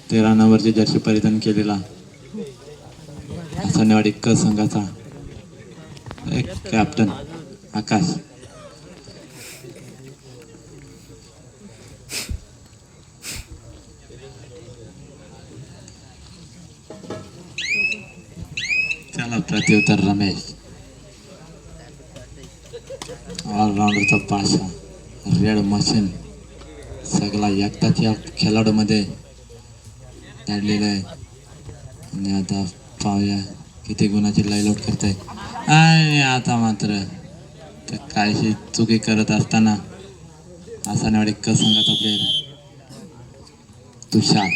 13 नंबरची जर्सी परिधान केलेला सानेवाडी क संघाचा एक कॅप्टन आकाश. त्याला प्रत्युत्तर रमेश. ऑलराऊंडरचा पाशा रेड मशीन सगळा एकटाच या खेळाडूमध्ये काढलेला आहे. आणि आता पाहूया किती गुणाची लाईलॉट करताय. आणि आता मात्र तर काहीशी चुकी करत असताना सानेवाडी क संघाचा प्लेअर तुषार.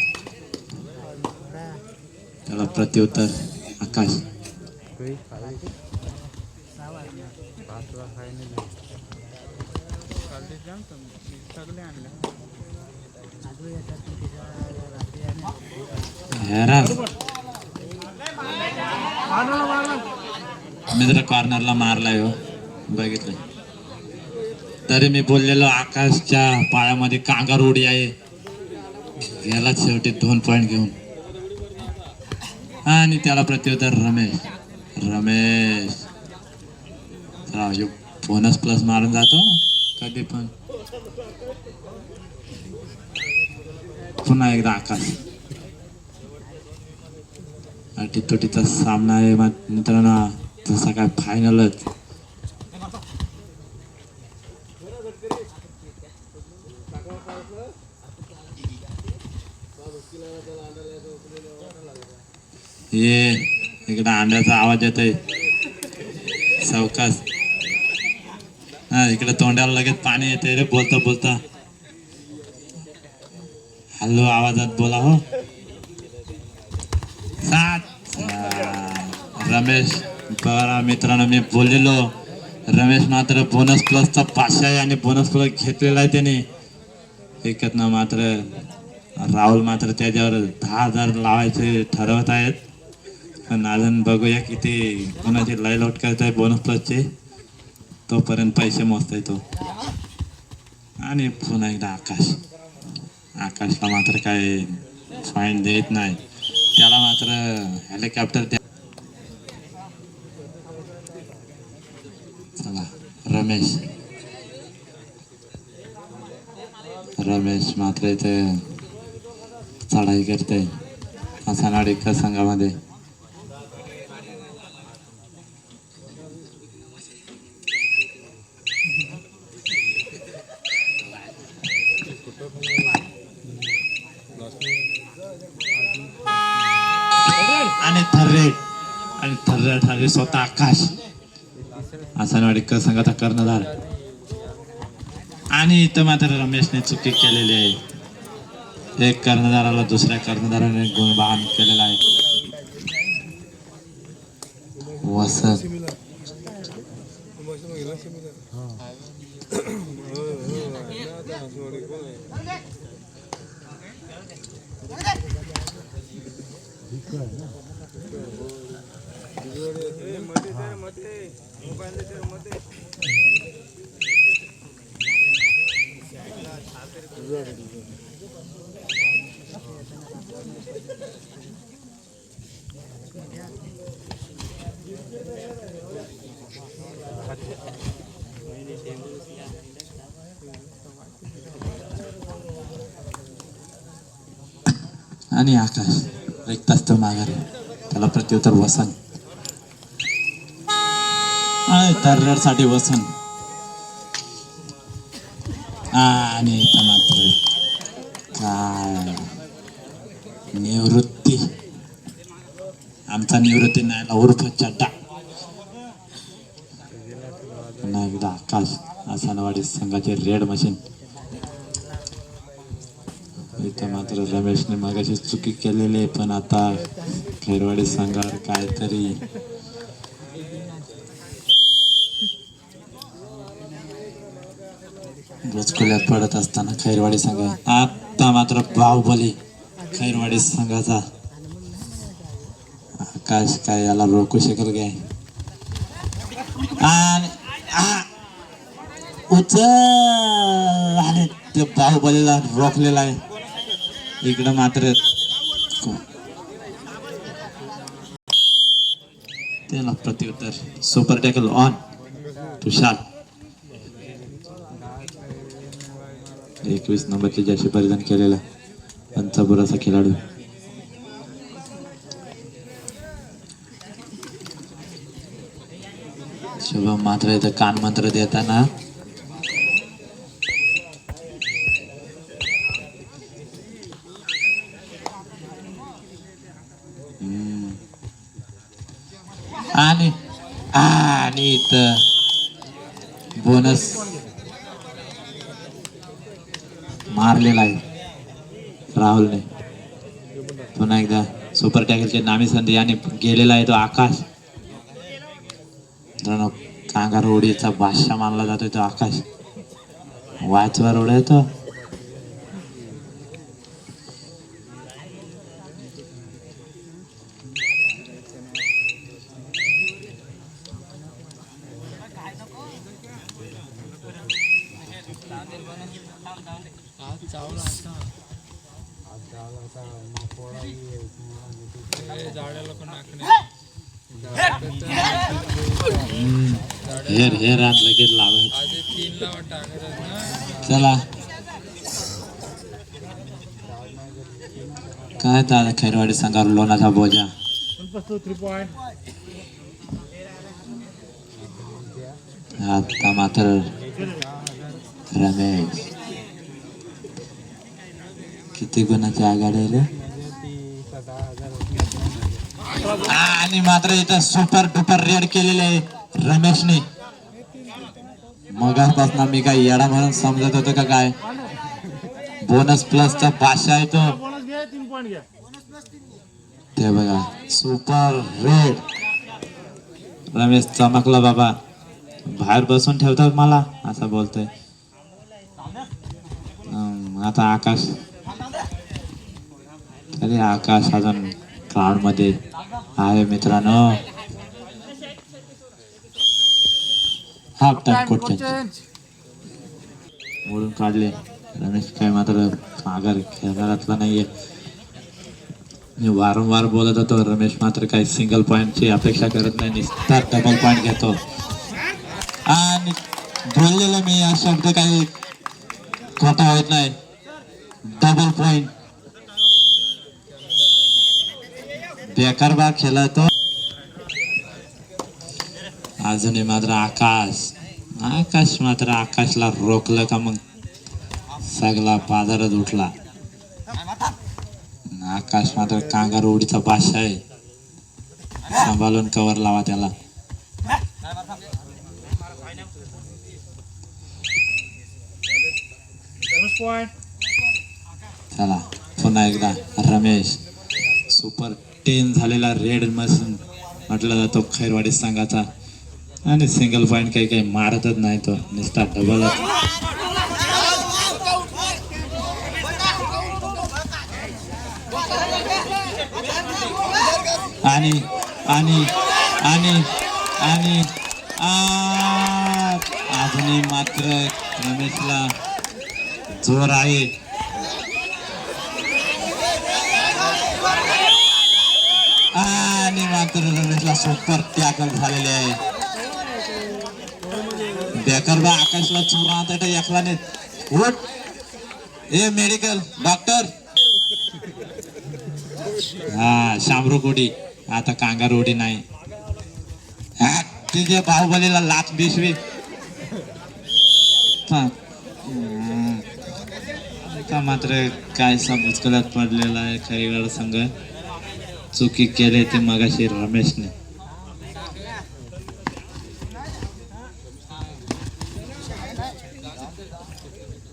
त्याला प्रत्युत्तर आकाश. मी जरा कॉर्नरला मारलाय हो, बघितलं तरी मी बोललेलो आकाशच्या पायामध्ये कांगार उडी आहे. याला शेवटी 2 पॉइंट घेऊन. आणि त्याला प्रत्युत्तर रमेश. बोनस प्लस मारून जातो कधी पण. पुन्हा एकदा आकाश. अटीतटीचा सामना आहे मित्रांनो, जसा काय फायनलच. ये इकडे अंड्याचा आवाज येतोय सावकाश. हा इकडे तोंडाला लगेच पाणी येते रे बोलता बोलता. हॅलो आवाजात बोला हो. 7 रमेश. बघा मित्रांनो, मी बोललेलो रमेश मात्र बोनस प्लसचा पाशा आहे आणि बोनस प्लस घेतलेला आहे त्याने. एकत ना मात्र राहुल मात्र त्याच्यावर 10,000 लावायचे ठरवत आहेत. पण अजून बघूया किती कोणाची लाईलॉट करताय बोनस प्लसचे. तोपर्यंत पैसे मोजताय तो. आणि पुन्हा एकदा आकाशला मात्र काय फाईन देत नाही. त्याला मात्र हेलिकॉप्टर द्या. चला रमेश मात्र इथे चढाई करते सानेवाडी क संघामध्ये. आणि थर्रेट स्वतः आकाश सानेवाडी क संघाचा कर्णधार. आणि इथं मात्र रमेशने चुकी केलेली आहे. एक कर्णधाराला दुसऱ्या कर्णधाराने गुणबान केलेला आहे. वसंत आणि आकाश रिक्ताच तो माघारी. त्याला प्रत्युत्तर वसंत. साठी वसंत. आणि मात्र काय निवृत्ती. आमचा निवृत्ती नाही उर्फ चड्डा. पुन्हा एकदा आकाश सानेवाडी संघाचे रेड मशीन. इथं मात्र रमेशने मागाशी चुकी केलेली आहे. पण आता खैरवाडी संघावर काहीतरी बुचकुल्यात पडत असताना खैरवाडी संघ आता मात्र बाहुबली खैरवाडी संघाचा. आकाश काय याला रोखू शकेल काय. आणि उचल आणि ते बाहुबलीला रोखलेला आहे. इकडं मात्र त्याला प्रत्युत्तर सुपर टॅकल ऑन तुषार 21 नंबरची जर्सी परिधान केलेला पंचापुराचा खेळाडू शुभम मात्र इथं कान मंत्र देताना आणि इथं बोनस मारलेला आहे राहुलने पुन्हा एकदा सुपर टॅकलची नामी संधी आणि गेलेला आहे तो आकाश कांगार उडीचा बादशाह मानला जातोय तो आकाश वाचवर उडायतो हेर आण लगेच लावायचं चला काय दादा खैरवाडी संघावर लोणाचा बोजा आता मात्र रमेश किती गुणाची आघाडी रे आणि मात्र इथं सुपर डुपर रेड केलेले आहे रमेशने मगापासून मी काय येडा म्हणून समजत होतो का काय बोनस प्लसचा बादशाह आहे तो ते बघा सुपर रेड रमेश चमकला बाबा बाहेर बसून ठेवतात मला असं बोलतोय आता आकाश अरे आकाश अजून क्राउड मध्ये आहे मित्रांनो हाफ टाइम कोट मोडून काढले रमेश काय मात्र माघार खेळातला नाहीये मी वारंवार बोलत होतो रमेश मात्र काही सिंगल पॉइंटची अपेक्षा करत नाही नुसता डबल पॉइंट घेतो आणि बोललेलो मी हा शब्द काही खोटा होत नाही डबल पॉइंट बेकार बा खेळतो अजूनही मात्र आकाश मात्र आकाशला रोखलं का मग सगळा बाजारात उठला आकाश मात्र कांगार उडीचा बादशाह आहे सांभाळून कव्हर लावा त्याला चला पुन्हा एकदा रमेश सुपर 10 झालेला रेड मशीन म्हटला जातो खैरवाडी संघाचा आणि सिंगल पॉइंट काही मारतच नाही तो नुसता डबल आणि आणि आणि आणि अजूनही मात्र रमेशला जोर आहे आणि मात्र रमेशला सुपर टॅकल झालेले आहे बेकार बा आकाशला चोरा आता एकला नाही उठ ए मेडिकल डॉक्टर हा शामरू कोडी आता कांगार उडी नाही तिथे बाहुबलीला लाच बिशवी मात्र काय मुश्किलात पडलेला आहे खैरवाड संघ चुकी केले ते मगाशी रमेशने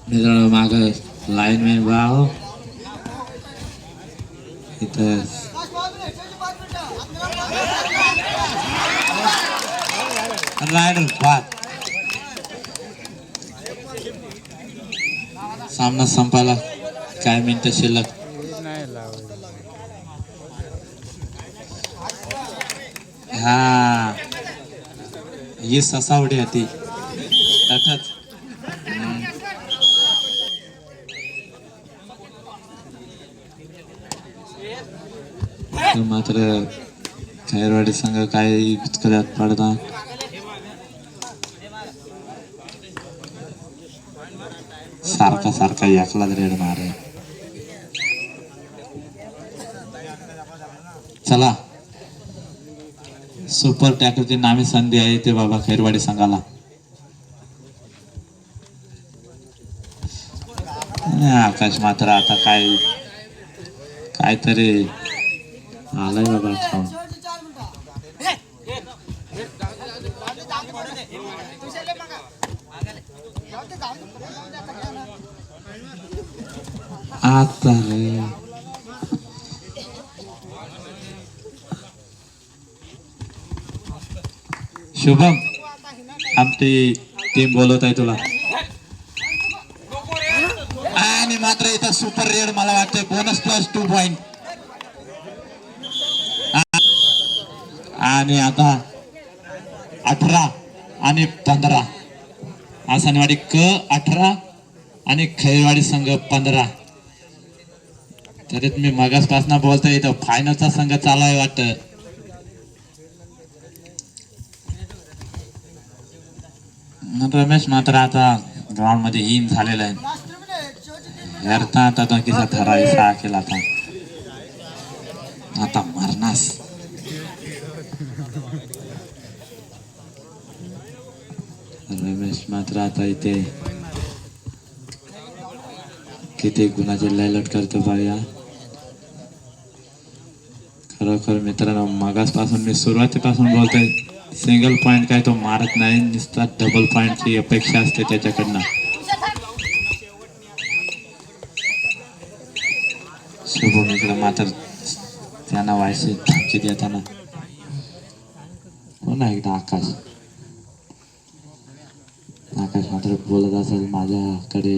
मित्रांनो माग लाईनमॅन भाव इथं रायडर बाद सामना संपायला काय मिनिटं शिल्लक हा ही ससावडी होती तसंच तर मात्र खैरवाडी संघ काही विचकल्यात पडता. सारखा सारखा एकलाच रेड मारे. चला सुपर टॅकलची नामी संधी आहे ते बाबा खैरवाडी संघाला. आकाश मात्र आता काहीतरी आलाय बाबा खाऊन. आता रे शुभम आमची टीम बोलवत आहे तुला. आणि मात्र इथं सुपर रेड मला वाटतंय बोनस प्लस 2 पॉइंट. आणि आता 18 आणि 15 आसनवाडी क 18 आणि खैरवाडी संघ 15. तरी मी मगासपासून बोलतोय इथं फायनलचा संघ चालू आहे वाटत. रमेश मात्र आता ग्राउंड मध्ये इन झालेला आहे. आता किसा ठराव 6 केला आता मारणास. रमेश मात्र आता इथे किती गुणाचे लयलट करतो पाहिजे. खरोखर मित्रांनो मागासपासून मी सुरुवातीपासून बोलतोय सिंगल पॉइंट काय तो मारत नाही, नुसता डबल पॉइंटची अपेक्षा असते त्याच्याकडनं. शुभम मात्र त्यांना व्हायचे धमकी देताना पुन्हा एकदा आकाश मात्र बोलत असेल माझ्याकडे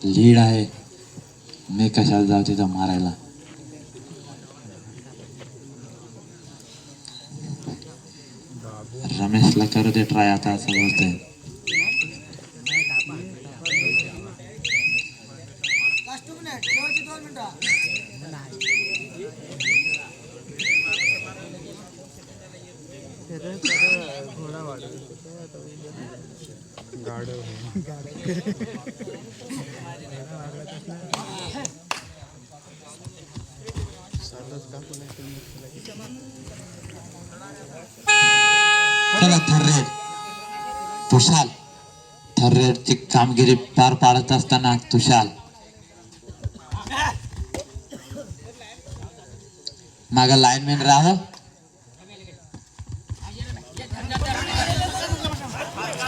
लीड आहे, मी कशाला जाऊ तिथं मारायला. रमेशला करू दे ट्राय आता असं बोलतोय. चला थर्रेड तुषाल थर्रेडची कामगिरी पार पाडत असताना तुषाल माग लाईनमॅन राह.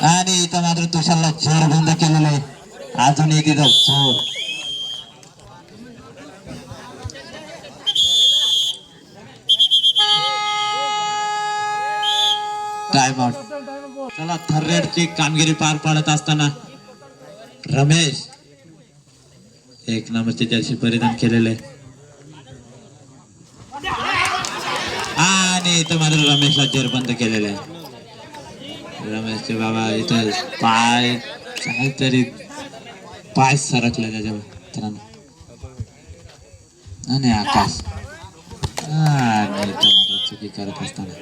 आणि इथं मात्र तुषारला जोर बंद केलेलं आहे. अजून एक इथं जोर टाइम आउट. चला थर्रेडची कामगिरी पार पाडत असताना रमेश 1 नंबरची जर्सी परिधान केलेले आणि इथं मात्र रमेशला जेरबंद केलेले आहे. रमेशचे बाबा इथं पाय काहीतरी पाय सरकले त्याच्या मित्रांनो. आणि आकाश आणि इथं मात्र चुकी करत असताना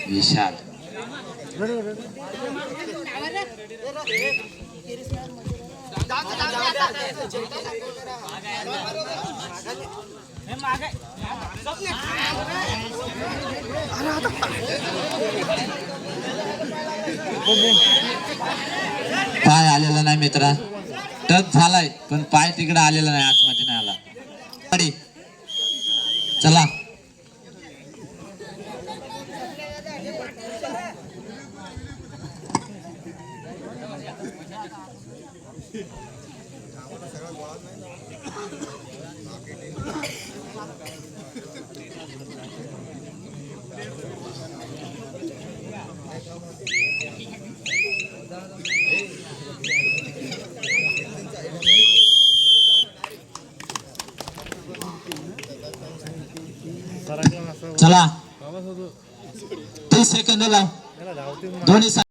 विशाल पाय आलेला नाही मित्रा, टच झालाय पण पाय तिकडे आलेला नाही, आतमध्ये नाही आला. चला चला 30 सेकंद लाव दोन्ही